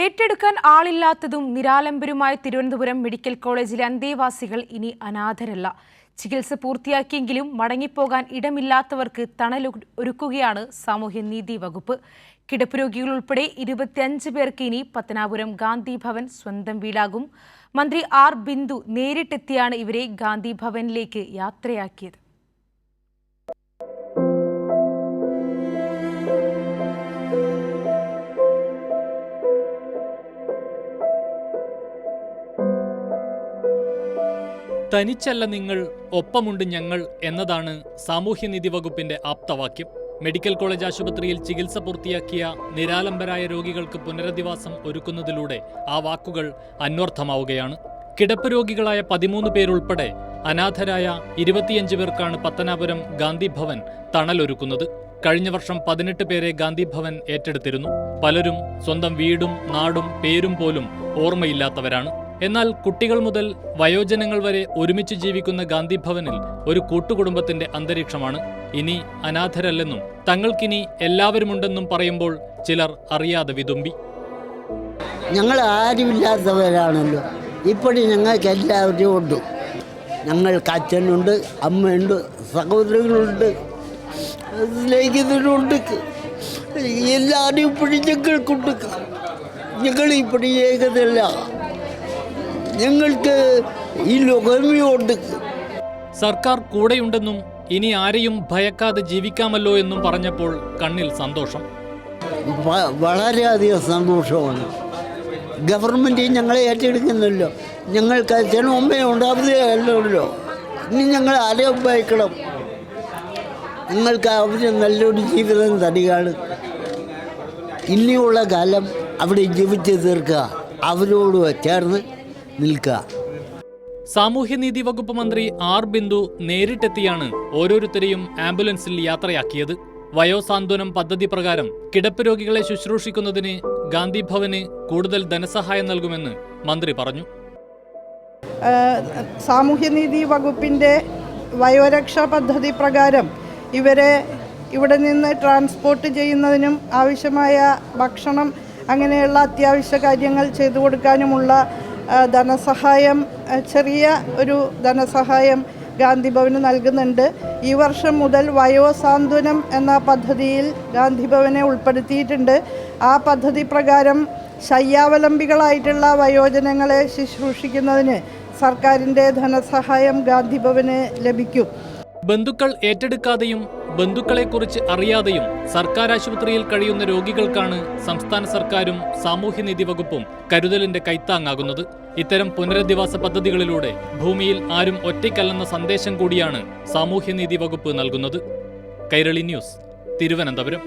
ഏറ്റെടുക്കാൻ ആളില്ലാത്തതും നിരാലംബരുമായ തിരുവനന്തപുരം മെഡിക്കൽ കോളേജിലെ അന്തേവാസികൾ ഇനി അനാഥരല്ല. ചികിത്സ പൂർത്തിയാക്കിയെങ്കിലും മടങ്ങിപ്പോകാൻ ഇടമില്ലാത്തവർക്ക് തണലൊരുക്കുകയാണ് സാമൂഹ്യനീതി വകുപ്പ്. കിടപ്പ് രോഗികൾ ഉൾപ്പെടെ 25 പേർക്ക് ഇനി പത്തനാപുരം ഗാന്ധി ഭവൻ സ്വന്തം വീടാകും. മന്ത്രി ആർ ബിന്ദു നേരിട്ടെത്തിയാണ് ഇവരെ ഗാന്ധി ഭവനിലേക്ക് യാത്രയാക്കിയത്. തനിച്ചല്ല നിങ്ങൾ, ഒപ്പമുണ്ട് ഞങ്ങൾ എന്നതാണ് സാമൂഹ്യനീതി വകുപ്പിന്റെ ആപ്തവാക്യം. മെഡിക്കൽ കോളേജ് ആശുപത്രിയിൽ ചികിത്സ പൂർത്തിയാക്കിയ നിരാലംബരായ രോഗികൾക്ക് പുനരധിവാസം ഒരുക്കുന്നതിലൂടെ ആ വാക്കുകൾ അന്വർത്ഥമാവുകയാണ്. കിടപ്പ് രോഗികളായ 13 പേരുൾപ്പെടെ അനാഥരായ 25 പേർക്കാണ് പത്തനാപുരം ഗാന്ധി ഭവൻ തണലൊരുക്കുന്നത്. കഴിഞ്ഞ വർഷം 18 പേരെ ഗാന്ധി ഭവൻ ഏറ്റെടുത്തിരുന്നു. പലരും സ്വന്തം വീടും നാടും പേരും പോലും ഓർമ്മയില്ലാത്തവരാണ്. എന്നാൽ കുട്ടികൾ മുതൽ വയോജനങ്ങൾ വരെ ഒരുമിച്ച് ജീവിക്കുന്ന ഗാന്ധി ഭവനിൽ ഒരു കൂട്ടുകുടുംബത്തിന്റെ അന്തരീക്ഷമാണ്. ഇനി അനാഥരല്ലെന്നും തങ്ങൾക്കിനി എല്ലാവരുമുണ്ടെന്നും പറയുമ്പോൾ ചിലർ അറിയാതെ വിതുമ്പി. ഞങ്ങൾ ആരുമില്ലാത്തവരാണല്ലോ, ഇപ്പോഴും ഞങ്ങൾക്ക് എല്ലാവരും ഉണ്ട്. ഞങ്ങൾക്ക് അച്ഛനുണ്ട്, അമ്മയുണ്ട്, സഹോദരങ്ങളുണ്ട്, സ്നേഹിതരുണ്ട്. എല്ലാവരും ഇപ്പോഴും ഞങ്ങൾക്കുണ്ട്. ഞങ്ങൾ ഇപ്പോഴും ഏകതല്ല, ഞങ്ങൾക്ക് ഈ ലോകമുണ്ട്. സർക്കാർ കൂടെയുണ്ടെന്നും ഇനി ആരെയും ഭയക്കാതെ ജീവിക്കാമല്ലോ എന്നും പറഞ്ഞപ്പോൾ കണ്ണിൽ സന്തോഷം. വളരെയധികം സന്തോഷമാണ്. ഗവൺമെൻറ് ഞങ്ങളെ ഏറ്റെടുക്കുന്നല്ലോ. ഞങ്ങൾക്ക് അച്ഛനും അമ്മയും ഉണ്ടാവുകയല്ലോ. ഇനി ഞങ്ങൾ ആരെയും ഭയക്കണം. ഞങ്ങൾക്ക് അവർ നല്ലൊരു ജീവിതം തരികയാണ്. ഇനിയുള്ള കാലം അവിടെ ജീവിച്ച് തീർക്കുക, അവരോട് ചേർന്ന് നിൽക്കുക. സാമൂഹ്യനീതി വകുപ്പ് മന്ത്രി ആർ ബിന്ദു നേരിട്ടെത്തിയാണ് ഓരോരുത്തരെയും ആംബുലൻസിൽ യാത്രയാക്കിയത്. വയോസാന്ത്വനം പദ്ധതി പ്രകാരം കിടപ്പ് രോഗികളെ ശുശ്രൂഷിക്കുന്നതിന് ഗാന്ധി ഭവന് കൂടുതൽ ധനസഹായം നൽകുമെന്ന് മന്ത്രി പറഞ്ഞു. സാമൂഹ്യനീതി വകുപ്പിൻ്റെ വയോരക്ഷാ പദ്ധതി പ്രകാരം ഇവരെ ഇവിടെ നിന്ന് ട്രാൻസ്പോർട്ട് ചെയ്യുന്നതിനും ആവശ്യമായ ഭക്ഷണം അങ്ങനെയുള്ള അത്യാവശ്യ കാര്യങ്ങൾ ചെയ്തു കൊടുക്കാനുമുള്ള ധനസഹായം, ചെറിയ ഒരു ധനസഹായം ഗാന്ധി ഭവന് നൽകുന്നുണ്ട്. ഈ വർഷം മുതൽ വയോസാന്ത്വനം എന്ന പദ്ധതിയിൽ ഗാന്ധി ഭവനെ ഉൾപ്പെടുത്തിയിട്ടുണ്ട്. ആ പദ്ധതി പ്രകാരം ശയ്യാവലംബികളായിട്ടുള്ള വയോജനങ്ങളെ ശുശ്രൂഷിക്കുന്നതിന് സർക്കാരിൻ്റെ ധനസഹായം ഗാന്ധി ഭവന് ലഭിക്കും. ബന്ധുക്കൾ ഏറ്റെടുക്കാതെയും ബന്ധുക്കളെക്കുറിച്ച് അറിയാതെയും സർക്കാർ ആശുപത്രിയിൽ കഴിയുന്ന രോഗികൾക്കാണ് സംസ്ഥാന സർക്കാരും സാമൂഹ്യനീതി വകുപ്പും കരുതലിന്റെ കൈത്താങ്ങാകുന്നത്. ഇത്തരം പുനരധിവാസ പദ്ധതികളിലൂടെ ഭൂമിയിൽ ആരും ഒറ്റയ്ക്കല്ലെന്ന സന്ദേശം കൂടിയാണ് സാമൂഹ്യനീതി വകുപ്പ് നൽകുന്നത്. കൈരളി ന്യൂസ്, തിരുവനന്തപുരം.